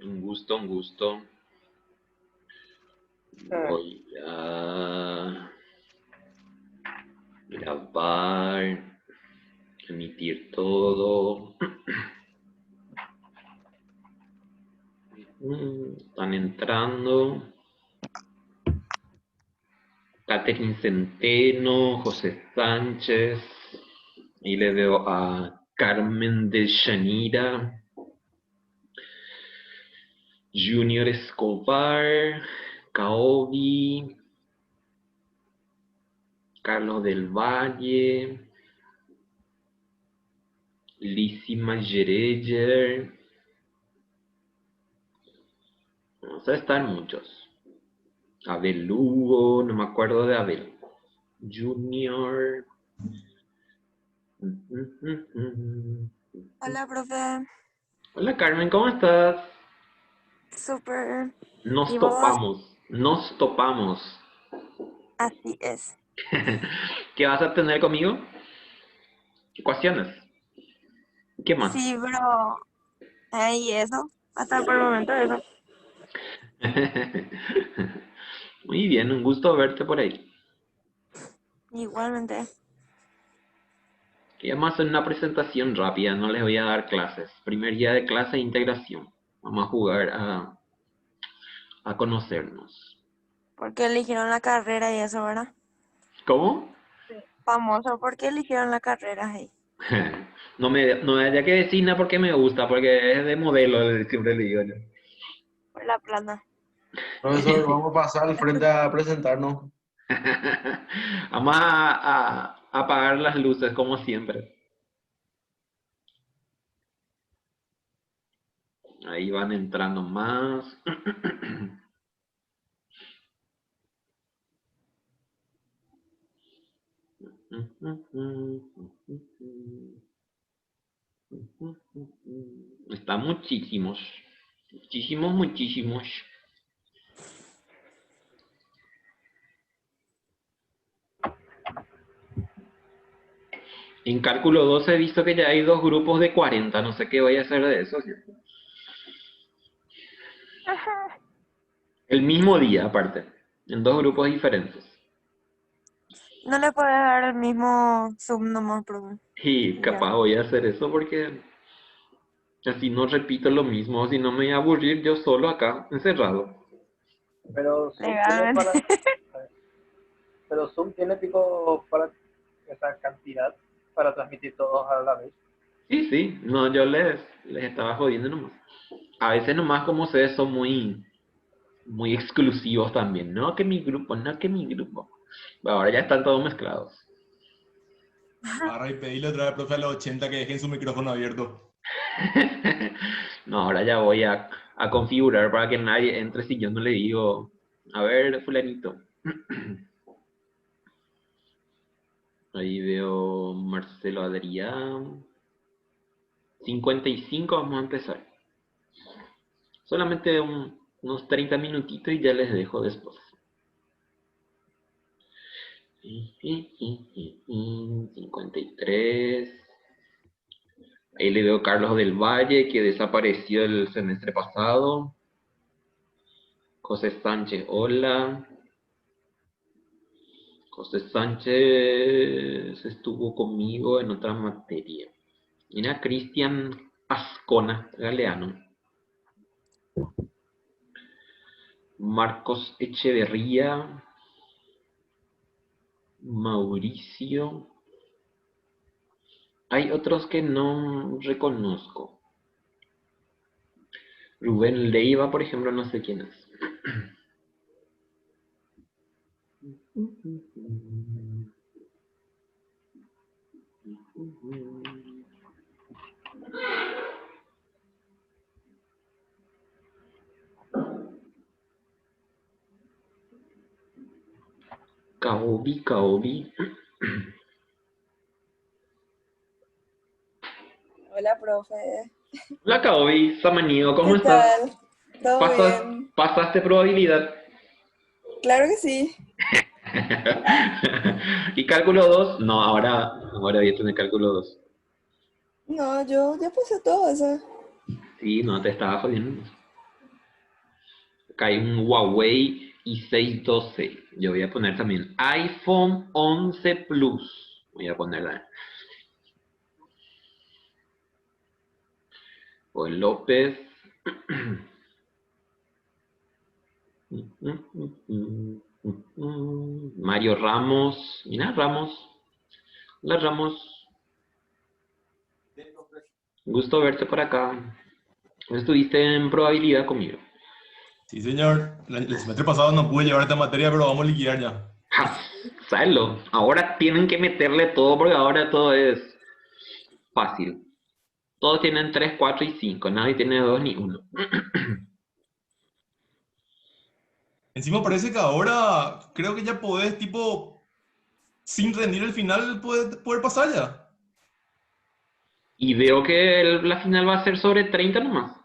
Un gusto, un gusto. Voy a grabar, emitir todo. Están entrando. Catherine Centeno, José Sánchez. Y le veo a Carmen de Shanira. Junior Escobar. Kaobi. Carlos del Valle. Lissima Gereger. Vamos a estar muchos. Abel Lugo, no me acuerdo de Abel. Junior. Hola, profe. Hola Carmen, ¿cómo estás? Súper. Nos ¿Y vos? topamos, nos topamos. Así es. ¿Qué vas a tener conmigo? Ecuaciones. ¿Qué más? Sí, bro. Ahí eso. Hasta por el momento eso. Muy bien, un gusto verte por ahí. Igualmente. Y vamos a hacer una presentación rápida, no les voy a dar clases. Primer día de clase de integración. Vamos a jugar a conocernos. Porque eligieron la carrera y eso, ¿verdad? ¿Cómo? Famoso porque eligieron la carrera ahí. No me haya que decir nada porque me gusta, porque es de modelo, siempre le digo yo. Por la plana. Profesor, vamos a pasar al frente a presentarnos. Vamos a apagar las luces como siempre. Ahí van entrando más. Están muchísimos. Muchísimos, muchísimos. En cálculo 2 he visto que ya hay dos grupos de 40. No sé qué voy a hacer de eso. ¿Cierto? El mismo día, aparte. En dos grupos diferentes. No le puedes dar el mismo sub nomás, profe. Y Y ya. capaz voy a hacer eso porque así no repito lo mismo. Si no me voy a aburrir yo solo acá, encerrado. Pero Zoom tiene Legalmente. para, pero Zoom tiene pico para esa cantidad para transmitir todos a la vez. Sí, sí. No, yo les estaba jodiendo nomás. A veces nomás como ustedes son muy exclusivos también. No que mi grupo, no que mi grupo. Ahora ya están todos mezclados. Agarra y pedile otra vez, profe, a los 80 que dejen su micrófono abierto. No, ahora ya voy a configurar para que nadie entre si yo no le digo, a ver, fulanito. Ahí veo Marcelo Adrián. 55 vamos a empezar. Solamente unos 30 minutitos y ya les dejo después. 53. Ahí le veo Carlos del Valle, que desapareció el semestre pasado. José Sánchez, hola. José Sánchez estuvo conmigo en otra materia. Mira, Cristian Ascona, Galeano. Marcos Echeverría. Mauricio. Hay otros que no reconozco. Rubén Leiva, por ejemplo, no sé quién es. Kaobi, Kaobi. Hola, profe. Hola Kaobi, Samaniego, ¿cómo ¿Qué estás? tal? ¿Todo bien? ¿Pasaste probabilidad? Claro que sí. ¿Y cálculo 2? No, ahora voy a tener cálculo 2. No, yo ya puse todo eso. Sí, no te estaba jodiendo. Acá hay un Huawei i6 12. Yo voy a poner también iPhone 11 Plus. Voy a ponerla. O López. Mario Ramos. Mira, Ramos. Hola, Ramos. Gusto verte por acá. Estuviste en probabilidad conmigo. Sí, señor. El semestre pasado no pude llevar esta materia, pero vamos a liquidar ya. Ja, sabelo. Ahora tienen que meterle todo porque ahora todo es fácil. Todos tienen 3, 4 y 5. Nadie tiene 2 ni 1. Encima parece que ahora creo que ya podés, tipo, sin rendir el final, poder pasar ya. Y veo que la final va a ser sobre 30 nomás.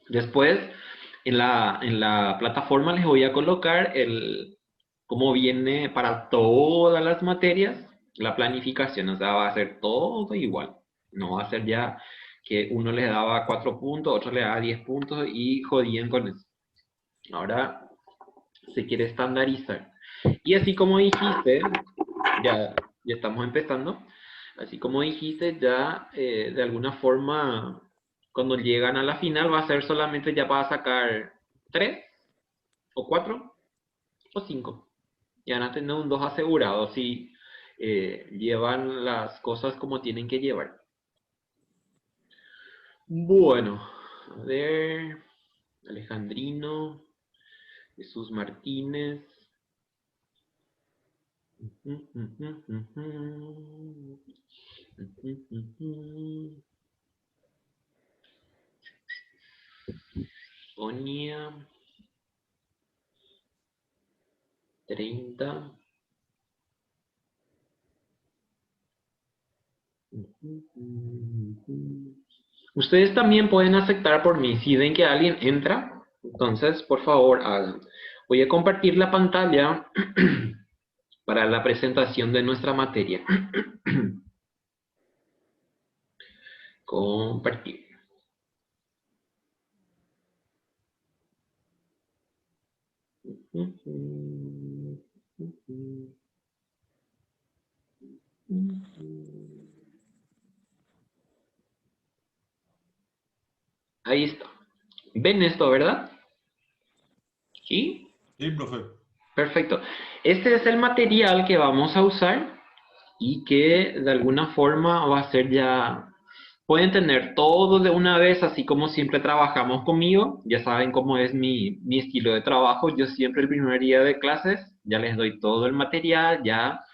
Después, en la plataforma les voy a colocar cómo viene para todas las materias la planificación. O sea, va a ser todo igual. No va a ser ya que uno le daba 4 puntos, otro le daba 10 puntos y jodían con eso. Ahora se quiere estandarizar. Y así como dijiste, ya estamos empezando. Así como dijiste, ya de alguna forma, cuando llegan a la final, va a ser solamente ya para sacar 3 o 4 o 5. Ya van a tener un 2 asegurado si llevan las cosas como tienen que llevar. Bueno, a ver, Alejandrino, Jesús Martínez. Sonia, 30. Ustedes también pueden aceptar por mí. Si ven que alguien entra, entonces por favor hagan. Voy a compartir la pantalla para la presentación de nuestra materia. Compartir. Ahí está. ¿Ven esto, verdad? ¿Sí? Sí, profe. Perfecto. Este es el material que vamos a usar y que de alguna forma va a ser ya... Pueden tener todo de una vez, así como siempre trabajamos conmigo. Ya saben cómo es mi estilo de trabajo. Yo siempre el primer día de clases ya les doy todo el material, ya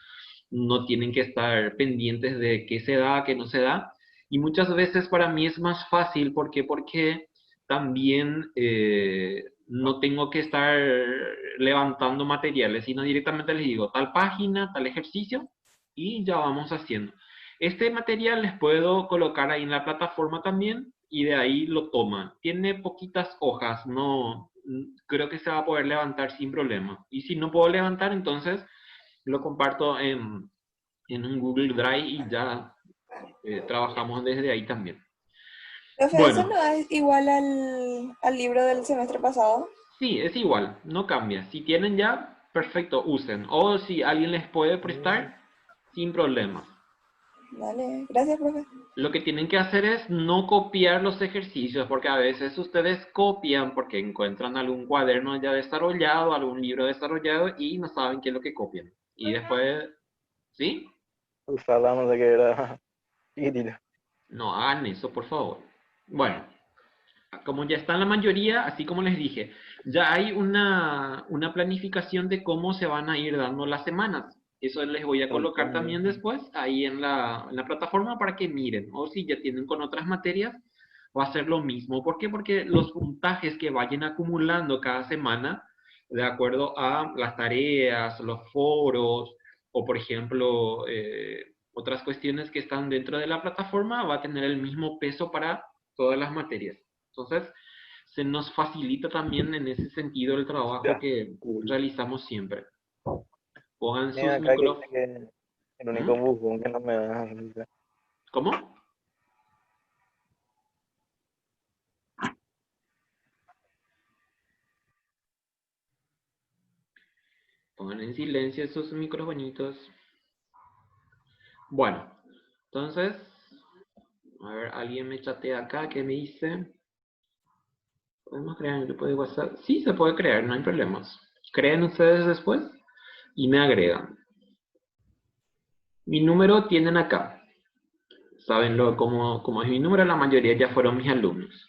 no tienen que estar pendientes de qué se da, qué no se da. Y muchas veces para mí es más fácil, ¿por qué? Porque también no tengo que estar levantando materiales, sino directamente les digo tal página, tal ejercicio y ya vamos haciendo. Este material les puedo colocar ahí en la plataforma también y de ahí lo toman. Tiene poquitas hojas, no creo que se va a poder levantar sin problema. Y si no puedo levantar, entonces lo comparto en un Google Drive y ya trabajamos desde ahí también. Profe, ¿eso Bueno, no es igual al libro del semestre pasado? sí, es igual, no cambia. Si tienen ya, perfecto, usen. O si alguien les puede prestar, sin problema. Dale, gracias, profe. Lo que tienen que hacer es no copiar los ejercicios, porque a veces ustedes copian porque encuentran algún cuaderno ya desarrollado, algún libro desarrollado y no saben qué es lo que copian. Y después, ¿sí? Usarla no sé qué era chiquitita. No hagan eso, por favor. Bueno, como ya está en la mayoría, así como les dije, ya hay una planificación de cómo se van a ir dando las semanas. Eso les voy a colocar también después ahí en la plataforma para que miren. O si ya tienen con otras materias, va a ser lo mismo. ¿Por qué? Porque los puntajes que vayan acumulando cada semana, de acuerdo a las tareas, los foros, o por ejemplo, otras cuestiones que están dentro de la plataforma, va a tener el mismo peso para todas las materias. Entonces, se nos facilita también en ese sentido el trabajo Ya, que cool. realizamos siempre. Pongan Mira sus acá que dice micrófonos. que el único bufón que no me da. ¿Cómo? Pongan en silencio esos microfonitos. Bueno, entonces, a ver, alguien me chatea acá, ¿qué me dice? ¿Podemos crear un grupo de WhatsApp? Sí, se puede crear, no hay problemas. Creen ustedes después y me agregan. Mi número tienen acá. Saben cómo es mi número, la mayoría ya fueron mis alumnos.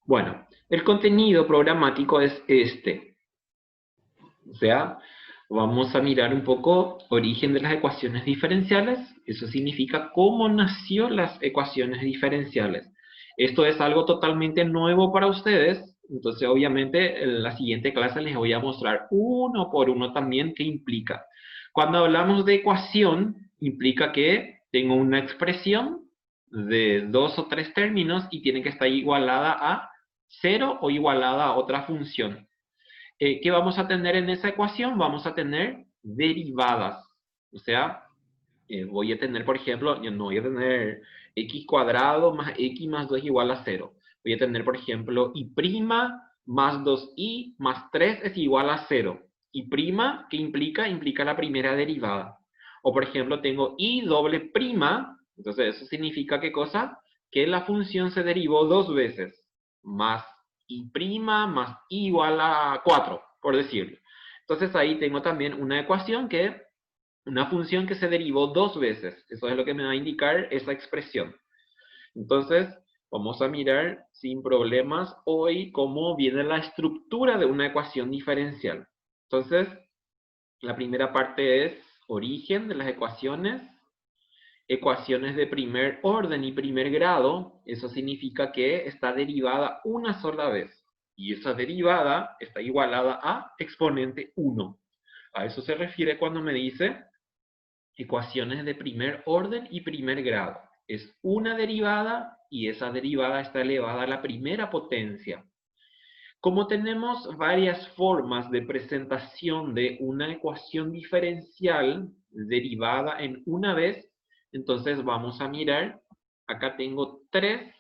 Bueno, el contenido programático es este. O sea, vamos a mirar un poco origen de las ecuaciones diferenciales. Eso significa cómo nació las ecuaciones diferenciales. Esto es algo totalmente nuevo para ustedes. Entonces, obviamente, en la siguiente clase les voy a mostrar uno por uno también qué implica. Cuando hablamos de ecuación, implica que tengo una expresión de 2 o 3 términos y tiene que estar igualada a 0 o igualada a otra función. ¿Qué vamos a tener en esa ecuación? Vamos a tener derivadas. O sea, voy a tener, por ejemplo, yo no voy a tener x cuadrado más x más 2 igual a 0. Voy a tener, por ejemplo, y' más 2i más 3 es igual a 0. Y', ¿qué implica? Implica la primera derivada. O, por ejemplo, tengo y doble prima. Entonces, eso significa, ¿qué cosa? Que la función se derivó 2 veces. Más y' más i igual a 4, por decirlo. Entonces, ahí tengo también una función que se derivó 2 veces. Eso es lo que me va a indicar esa expresión. Entonces, vamos a mirar sin problemas hoy cómo viene la estructura de una ecuación diferencial. Entonces, la primera parte es origen de las ecuaciones. Ecuaciones de primer orden y primer grado, eso significa que está derivada una sola vez. Y esa derivada está igualada a exponente 1. A eso se refiere cuando me dice ecuaciones de primer orden y primer grado. Es una derivada y esa derivada está elevada a la primera potencia. Como tenemos varias formas de presentación de una ecuación diferencial derivada en una vez, entonces vamos a mirar, acá tengo 3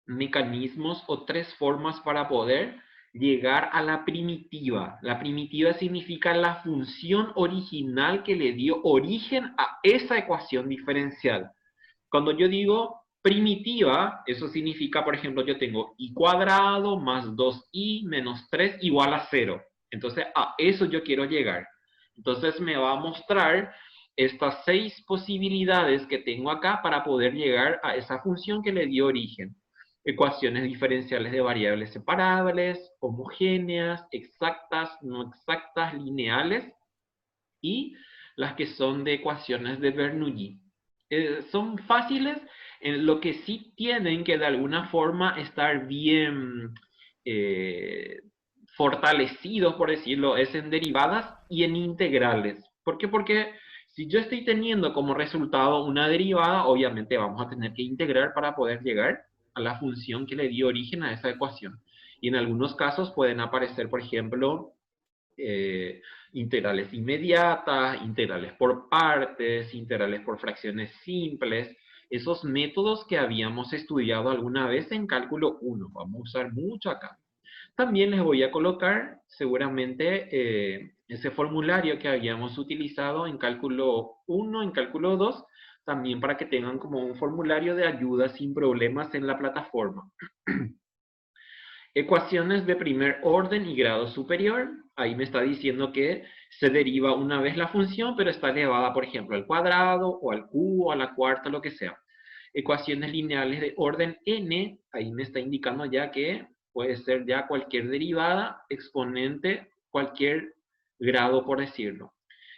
mecanismos o 3 formas para poder llegar a la primitiva. La primitiva significa la función original que le dio origen a esa ecuación diferencial. Cuando yo digo primitiva, eso significa, por ejemplo, yo tengo y cuadrado más 2i menos 3 igual a 0. Entonces, a eso yo quiero llegar. Entonces, me va a mostrar estas 6 posibilidades que tengo acá para poder llegar a esa función que le dio origen. Ecuaciones diferenciales de variables separables, homogéneas, exactas, no exactas, lineales, y las que son de ecuaciones de Bernoulli. Son fáciles, en lo que sí tienen que de alguna forma estar bien fortalecidos, por decirlo, es en derivadas y en integrales. ¿Por qué? Porque si yo estoy teniendo como resultado una derivada, obviamente vamos a tener que integrar para poder llegar a la función que le dio origen a esa ecuación. Y en algunos casos pueden aparecer, por ejemplo, integrales inmediatas, integrales por partes, integrales por fracciones simples, esos métodos que habíamos estudiado alguna vez en cálculo 1, vamos a usar mucho acá. También les voy a colocar seguramente ese formulario que habíamos utilizado en cálculo 1, en cálculo 2, también para que tengan como un formulario de ayuda sin problemas en la plataforma. Ecuaciones de primer orden y grado superior. Ahí me está diciendo que se deriva una vez la función, pero está elevada, por ejemplo, al cuadrado, o al cubo, a la cuarta, lo que sea. Ecuaciones lineales de orden n. Ahí me está indicando ya que puede ser ya cualquier derivada, exponente, cualquier grado, por decirlo.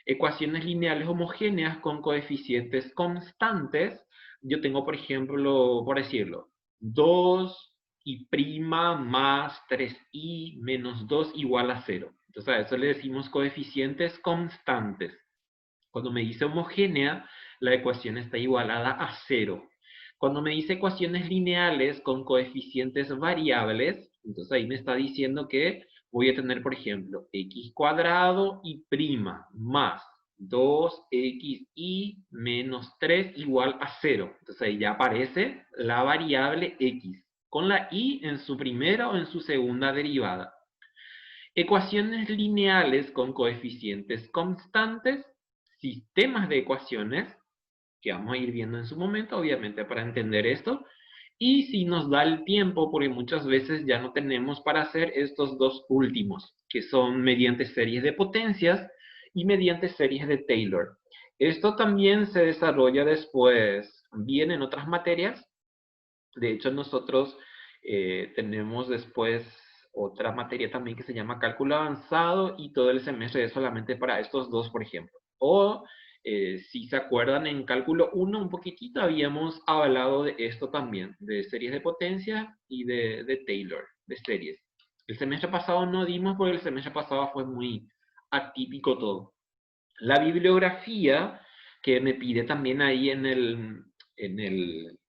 Ecuaciones lineales homogéneas con coeficientes constantes. Yo tengo, por ejemplo, por decirlo, 2 y' más 3i menos 2 igual a 0. Entonces a eso le decimos coeficientes constantes. Cuando me dice homogénea, la ecuación está igualada a 0. Cuando me dice ecuaciones lineales con coeficientes variables, entonces ahí me está diciendo que voy a tener, por ejemplo, x cuadrado y' más 2xy menos 3 igual a 0. Entonces ahí ya aparece la variable x, con la y en su primera o en su segunda derivada. Ecuaciones lineales con coeficientes constantes, sistemas de ecuaciones, que vamos a ir viendo en su momento, obviamente, para entender esto. Y si nos da el tiempo, porque muchas veces ya no tenemos para hacer estos dos últimos, que son mediante series de potencias y mediante series de Taylor. Esto también se desarrolla después, bien en otras materias. De hecho, nosotros tenemos después otra materia también que se llama cálculo avanzado y todo el semestre es solamente para estos dos, por ejemplo. O, si se acuerdan, en cálculo 1 un poquitito habíamos hablado de esto también, de series de potencia y de Taylor, de series. El semestre pasado no dimos porque el semestre pasado fue muy atípico todo. La bibliografía que me pide también ahí en el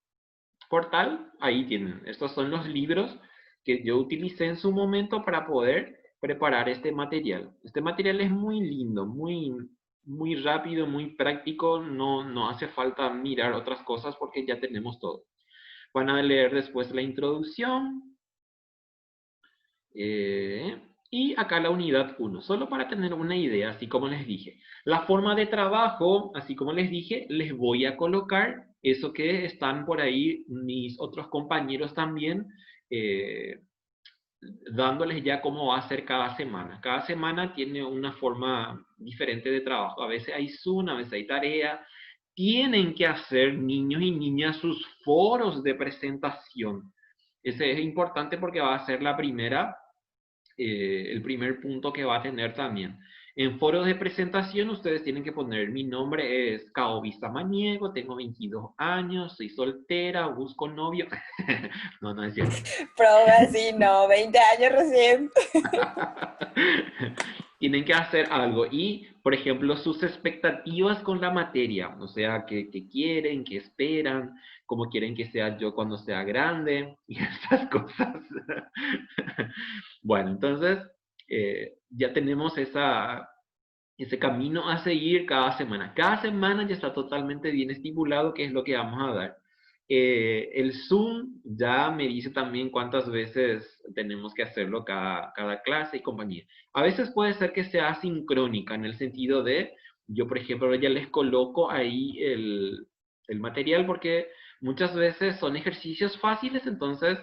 portal, ahí tienen. Estos son los libros que yo utilicé en su momento para poder preparar este material. Este material es muy lindo, muy rápido, muy práctico. No hace falta mirar otras cosas porque ya tenemos todo. Van a leer después la introducción. Y acá la unidad 1, solo para tener una idea, así como les dije. La forma de trabajo, así como les dije, les voy a colocar eso que están por ahí mis otros compañeros también, dándoles ya cómo va a ser cada semana. Cada semana tiene una forma diferente de trabajo. A veces hay Zoom, a veces hay tarea. Tienen que hacer, niños y niñas, sus foros de presentación. Ese es importante porque va a ser el primer punto que va a tener también. En foros de presentación ustedes tienen que poner: mi nombre es Kaobi Samaniego, tengo 22 años, soy soltera, busco novio. No es cierto. Profe, así no, 20 años recién. Tienen que hacer algo y, por ejemplo, sus expectativas con la materia, o sea, qué quieren, qué esperan, cómo quieren que sea yo cuando sea grande, y esas cosas. Bueno, entonces, ya tenemos ese camino a seguir cada semana. Cada semana ya está totalmente bien estipulado qué es lo que vamos a dar. El Zoom ya me dice también cuántas veces tenemos que hacerlo cada clase y compañía. A veces puede ser que sea asincrónica, en el sentido de, yo por ejemplo ya les coloco ahí el material porque muchas veces son ejercicios fáciles, entonces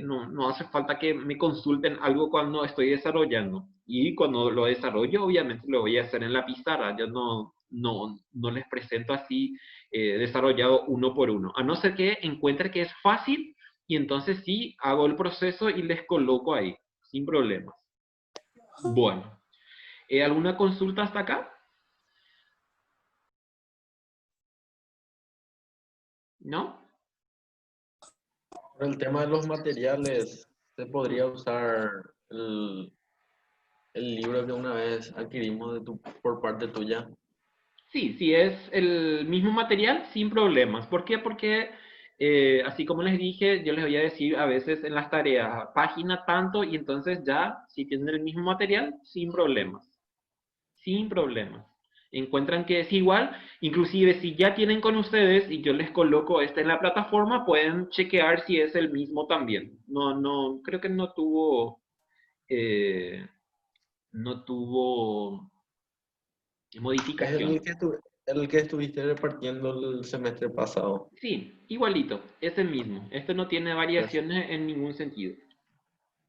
no hace falta que me consulten algo cuando estoy desarrollando. Y cuando lo desarrollo, obviamente lo voy a hacer en la pizarra. Yo no les presento así desarrollado uno por uno. A no ser que encuentre que es fácil y entonces sí hago el proceso y les coloco ahí, sin problemas. Bueno, ¿alguna consulta hasta acá? ¿No? Por el tema de los materiales, se podría usar el libro que una vez adquirimos por parte tuya. Sí, si es el mismo material, sin problemas. ¿Por qué? Porque, así como les dije, yo les voy a decir a veces en las tareas, página tanto, y entonces ya, si tienen el mismo material, sin problemas. Sin problemas. Encuentran que es igual, inclusive si ya tienen con ustedes y yo les coloco este en la plataforma, pueden chequear si es el mismo también. Creo que eh, no tuvo Es modificación. el que estuviste repartiendo el semestre pasado. Sí, igualito, es el mismo. Este no tiene variaciones en ningún sentido.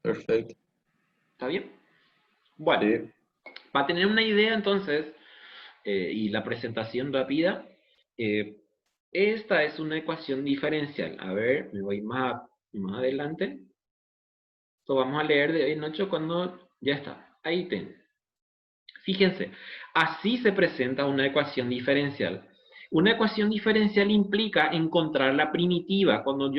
Perfecto. ¿Está bien? Bueno, Sí. para tener una idea entonces, y la presentación rápida, esta es una ecuación diferencial. A ver, me voy más adelante. Esto vamos a leer de en 8 cuando ya está. Ahí tengo. Fíjense, así se presenta una ecuación diferencial. Una ecuación diferencial implica encontrar la primitiva. Cuando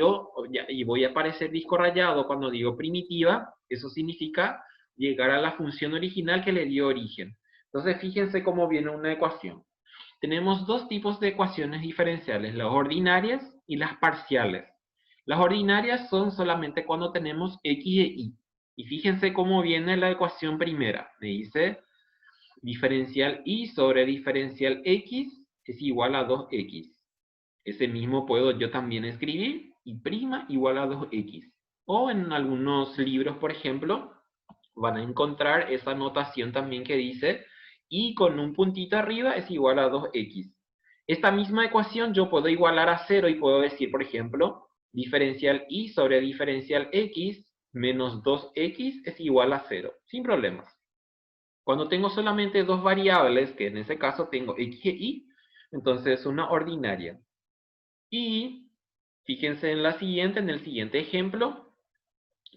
y voy a aparecer disco rayado cuando digo primitiva, eso significa llegar a la función original que le dio origen. Entonces, fíjense cómo viene una ecuación. Tenemos dos tipos de ecuaciones diferenciales, las ordinarias y las parciales. Las ordinarias son solamente cuando tenemos x e y. Y fíjense cómo viene la ecuación primera. Me dice diferencial y sobre diferencial x es igual a 2x. Ese mismo puedo yo también escribir, y prima igual a 2x. O en algunos libros, por ejemplo, van a encontrar esa notación también que dice y con un puntito arriba es igual a 2x. Esta misma ecuación yo puedo igualar a 0 y puedo decir, por ejemplo, diferencial y sobre diferencial x menos 2x es igual a 0, sin problemas. Cuando tengo solamente dos variables, que en ese caso tengo x e y, entonces es una ordinaria. Y fíjense en la siguiente, en el siguiente ejemplo,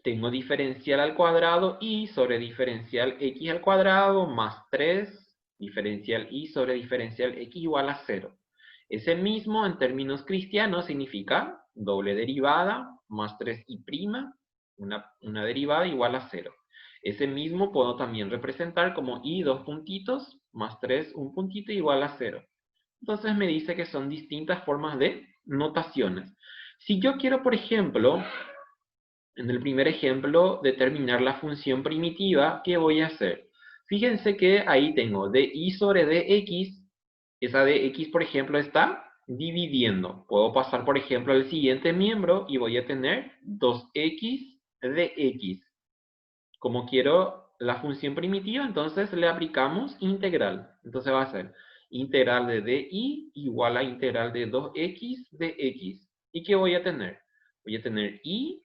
tengo diferencial al cuadrado y sobre diferencial x al cuadrado más 3, diferencial y sobre diferencial x igual a 0. Ese mismo en términos cristianos significa doble derivada más 3y', una derivada igual a 0. Ese mismo puedo también representar como y dos puntitos más 3 un puntito igual a 0. Entonces me dice que son distintas formas de notaciones. Si yo quiero, por ejemplo, en el primer ejemplo, determinar la función primitiva, ¿qué voy a hacer? Fíjense que ahí tengo dy sobre dx. Esa dx, por ejemplo, está dividiendo. Puedo pasar, por ejemplo, al siguiente miembro y voy a tener 2x dx. Como quiero la función primitiva, entonces le aplicamos integral. Entonces va a ser integral de dy igual a integral de 2x dx. ¿Y qué voy a tener? Voy a tener y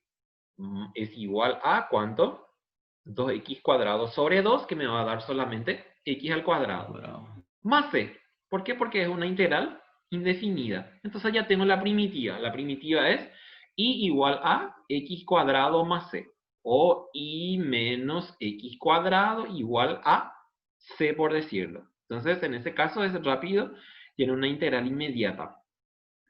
es igual a ¿cuánto? 2x cuadrado sobre 2, que me va a dar solamente x al cuadrado. Más c. ¿Por qué? Porque es una integral indefinida. Entonces ya tengo la primitiva. La primitiva es y igual a x cuadrado más c. O y menos x cuadrado igual a c, por decirlo. Entonces, en este caso es rápido, tiene una integral inmediata.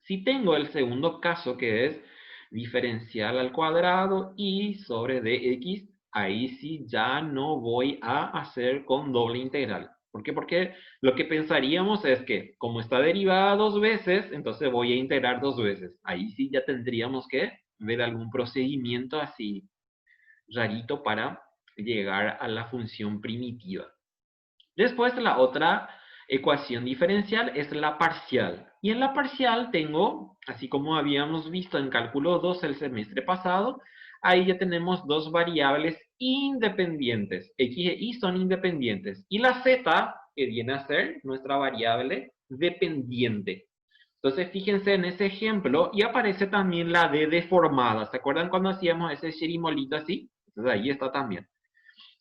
Si tengo el segundo caso, que es diferencial al cuadrado y sobre dx, ahí sí ya no voy a hacer con doble integral. ¿Por qué? Porque lo que pensaríamos es que, como está derivada dos veces, entonces voy a integrar dos veces. Ahí sí ya tendríamos que ver algún procedimiento así rarito para llegar a la función primitiva. Después la otra ecuación diferencial es la parcial. Y en la parcial tengo, así como habíamos visto en cálculo 2 el semestre pasado, ahí ya tenemos dos variables independientes. X e y son independientes. Y la z, que viene a ser nuestra variable dependiente. Entonces fíjense en ese ejemplo y aparece también la d deformada. ¿Se acuerdan cuando hacíamos ese chirimolito así? Entonces ahí está también.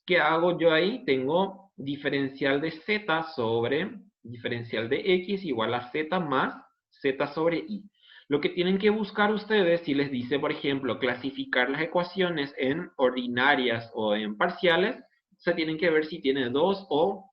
¿Qué hago yo ahí? Tengo diferencial de z sobre diferencial de x igual a z más z sobre y. Lo que tienen que buscar ustedes, si les dice, por ejemplo, clasificar las ecuaciones en ordinarias o en parciales, se tienen que ver si tiene dos o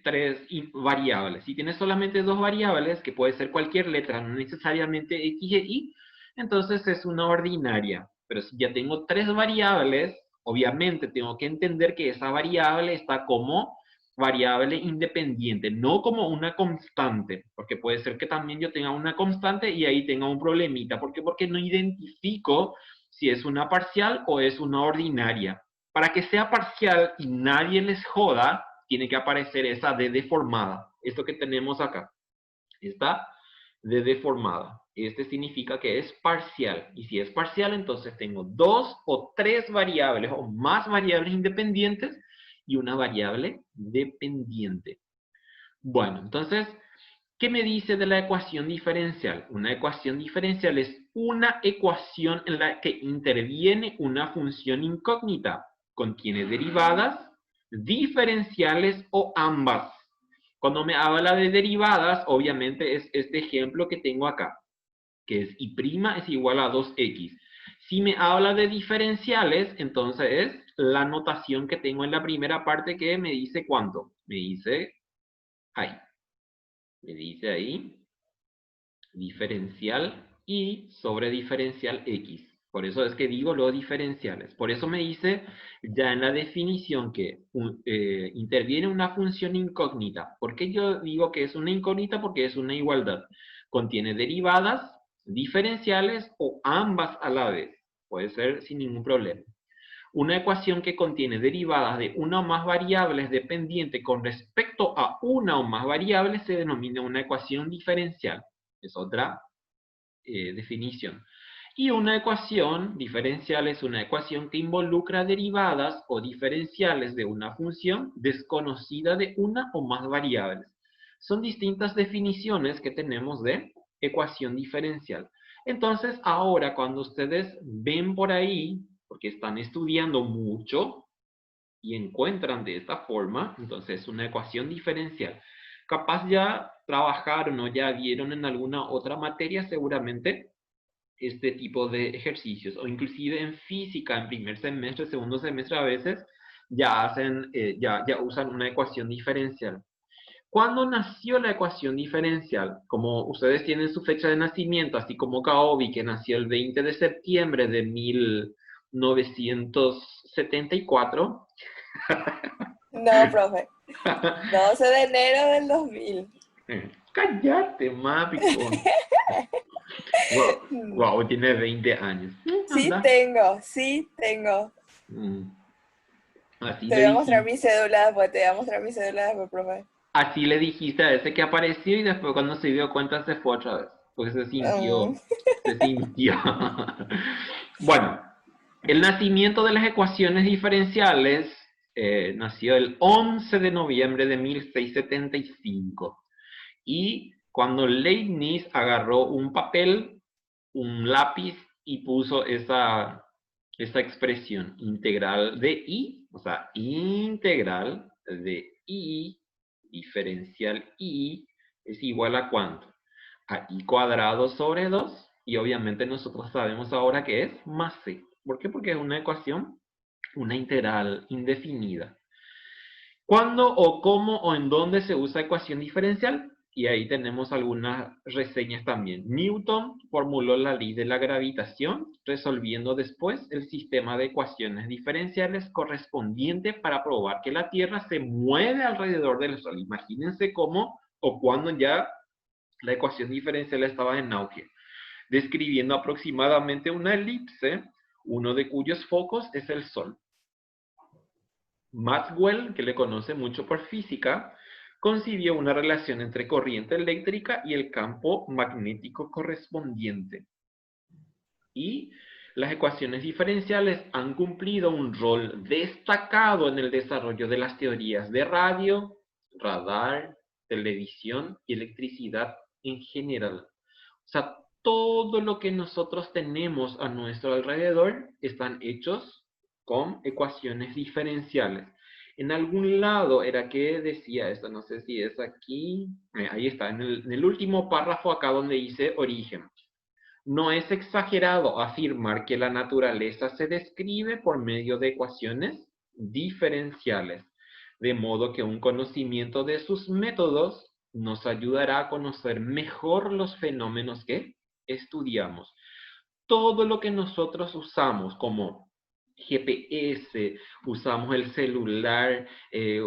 tres variables. Si tiene solamente dos variables, que puede ser cualquier letra, no necesariamente x e y, entonces es una ordinaria. Pero si ya tengo tres variables, obviamente tengo que entender que esa variable está como variable independiente, no como una constante, porque puede ser que también yo tenga una constante y ahí tenga un problemita. ¿Por qué? Porque no identifico si es una parcial o es una ordinaria. Para que sea parcial y nadie les joda, tiene que aparecer esa D deformada. Esto que tenemos acá. Esta D deformada. Este significa que es parcial. Y si es parcial, entonces tengo dos o tres variables o más variables independientes y una variable dependiente. Bueno, entonces, ¿qué me dice de la ecuación diferencial? Una ecuación diferencial es una ecuación en la que interviene una función incógnita. Contiene derivadas, diferenciales o ambas. Cuando me habla de derivadas, obviamente es este ejemplo que tengo acá, que es y' es igual a 2x. Si me habla de diferenciales, entonces es la notación que tengo en la primera parte que me dice ¿cuánto? Me dice ahí. Me dice ahí diferencial y sobre diferencial x. Por eso es que digo los diferenciales. Por eso me dice ya en la definición que interviene una función incógnita. ¿Por qué yo digo que es una incógnita? Porque es una igualdad. Contiene derivadas, diferenciales o ambas a la vez. Puede ser sin ningún problema. Una ecuación que contiene derivadas de una o más variables dependiente con respecto a una o más variables se denomina una ecuación diferencial. Es otra definición. Y una ecuación diferencial es una ecuación que involucra derivadas o diferenciales de una función desconocida de una o más variables. Son distintas definiciones que tenemos de ecuación diferencial. Entonces, ahora cuando ustedes ven por ahí, porque están estudiando mucho y encuentran de esta forma, entonces una ecuación diferencial. Capaz ya trabajaron o ya vieron en alguna otra materia seguramente este tipo de ejercicios, o inclusive en física, en primer semestre, segundo semestre, a veces ya hacen, ya usan una ecuación diferencial. ¿Cuándo nació la ecuación diferencial? Como ustedes tienen su fecha de nacimiento, así como Kaobi, que nació el 20 de septiembre de 1974. No, profe. 12 de enero del 2000. Cállate, Mápico. Wow, tiene 20 años. Sí Anda. tengo. Así Te le voy a mostrar dijiste. mi cédula después, profe. Así le dijiste a ese que apareció y después cuando se dio cuenta se fue otra vez. Porque se Mm. sintió. Bueno, el nacimiento de las ecuaciones diferenciales nació el 11 de noviembre de 1675. Y cuando Leibniz agarró un papel, un lápiz y puso esa expresión integral de I, o sea, integral de I, diferencial I, es igual a ¿cuánto? A I cuadrado sobre 2, y obviamente nosotros sabemos ahora que es más C. ¿Por qué? Porque es una ecuación, una integral indefinida. ¿Cuándo o cómo o en dónde se usa ecuación diferencial? Y ahí tenemos algunas reseñas también. Newton formuló la ley de la gravitación, resolviendo después el sistema de ecuaciones diferenciales correspondiente para probar que la Tierra se mueve alrededor del Sol. Imagínense cómo o cuándo ya la ecuación diferencial estaba en auge, describiendo aproximadamente una elipse, uno de cuyos focos es el Sol. Maxwell, que le conoce mucho por física, concibió una relación entre corriente eléctrica y el campo magnético correspondiente. Y las ecuaciones diferenciales han cumplido un rol destacado en el desarrollo de las teorías de radio, radar, televisión y electricidad en general. O sea, todo lo que nosotros tenemos a nuestro alrededor están hechos con ecuaciones diferenciales. En algún lado era que decía esto, no sé si es aquí, ahí está, en el último párrafo acá donde dice origen. No es exagerado afirmar que la naturaleza se describe por medio de ecuaciones diferenciales, de modo que un conocimiento de sus métodos nos ayudará a conocer mejor los fenómenos que estudiamos. Todo lo que nosotros usamos como GPS, usamos el celular,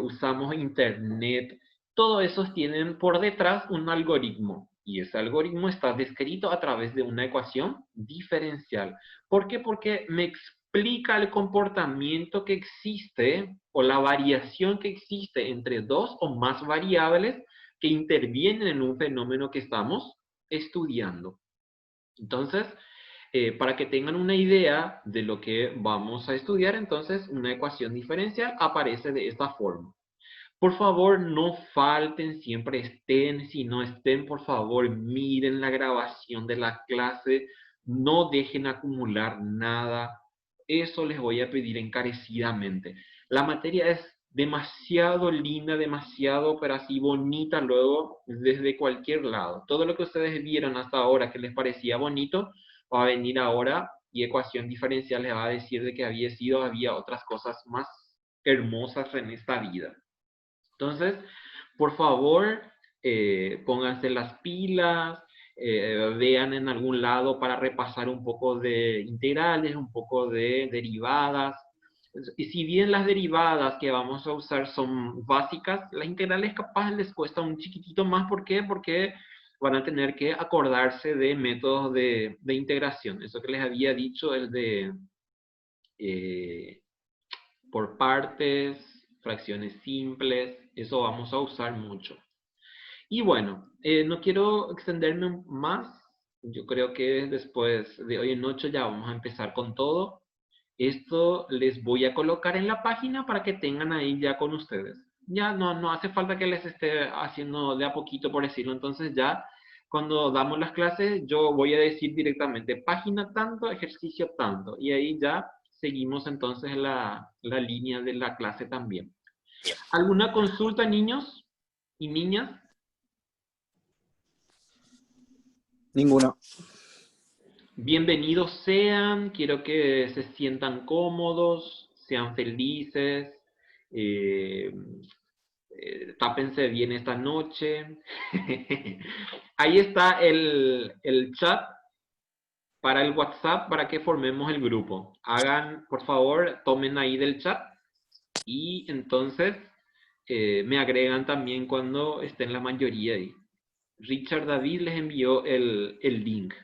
usamos internet, todos esos tienen por detrás un algoritmo. Y ese algoritmo está descrito a través de una ecuación diferencial. ¿Por qué? Porque me explica el comportamiento que existe o la variación que existe entre dos o más variables que intervienen en un fenómeno que estamos estudiando. Entonces, para que tengan una idea de lo que vamos a estudiar, entonces una ecuación diferencial aparece de esta forma. Por favor, no falten, siempre estén. Si no estén, por favor, miren la grabación de la clase. No dejen acumular nada. Eso les voy a pedir encarecidamente. La materia es demasiado linda, demasiado, pero así bonita luego desde cualquier lado. Todo lo que ustedes vieron hasta ahora que les parecía bonito, va a venir ahora y ecuación diferencial les va a decir de que había otras cosas más hermosas en esta vida. Entonces, por favor, pónganse las pilas, vean en algún lado para repasar un poco de integrales, un poco de derivadas. Y si bien las derivadas que vamos a usar son básicas, las integrales capaz les cuesta un chiquitito más. ¿Por qué? Porque van a tener que acordarse de métodos de integración. Eso que les había dicho, el de por partes, fracciones simples, eso vamos a usar mucho. Y bueno, no quiero extenderme más, Yo creo que después de hoy en 8 ya vamos a empezar con todo. Esto les voy a colocar en la página para que tengan ahí ya con ustedes. Ya no hace falta que les esté haciendo de a poquito por decirlo. Entonces ya cuando damos las clases yo voy a decir directamente página tanto, ejercicio tanto. Y ahí ya seguimos entonces la línea de la clase también. ¿Alguna consulta, niños y niñas? Ninguna. Bienvenidos sean, quiero que se sientan cómodos, sean felices, eh, tápense bien esta noche. Ahí está el chat para el WhatsApp para que formemos el grupo. Hagan, por favor, tomen ahí del chat y entonces me agregan también cuando estén la mayoría ahí. Richard David les envió el link.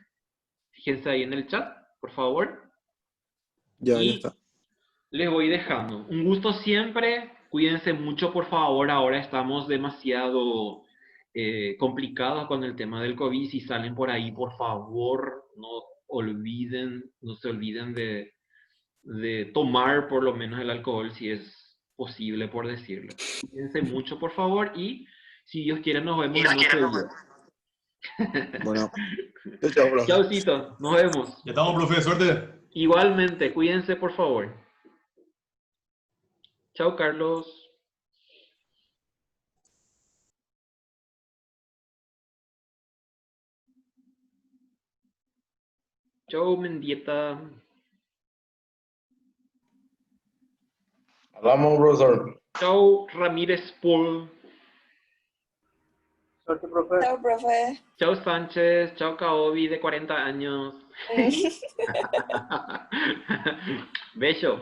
Fíjense ahí en el chat, por favor. Ya Y está. les voy dejando. Un gusto siempre. Cuídense mucho, por favor. Ahora estamos demasiado complicados con el tema del COVID. Si salen por ahí, por favor, no se olviden de tomar por lo menos el alcohol, si es posible, por decirlo. Cuídense mucho, por favor. Y si Dios quiere, nos vemos en otro día. Bueno, chao, profe. Chaucito, nos vemos. Ya estamos, profe, suerte. Igualmente, cuídense por favor. Chao, Carlos. Chao, Mendieta. Hablamos, profesor. Chao, Ramírez Paul. Suerte, profe. Chao, profe. Chao, Sánchez. Chao, Kaobi, de 40 años. Beso.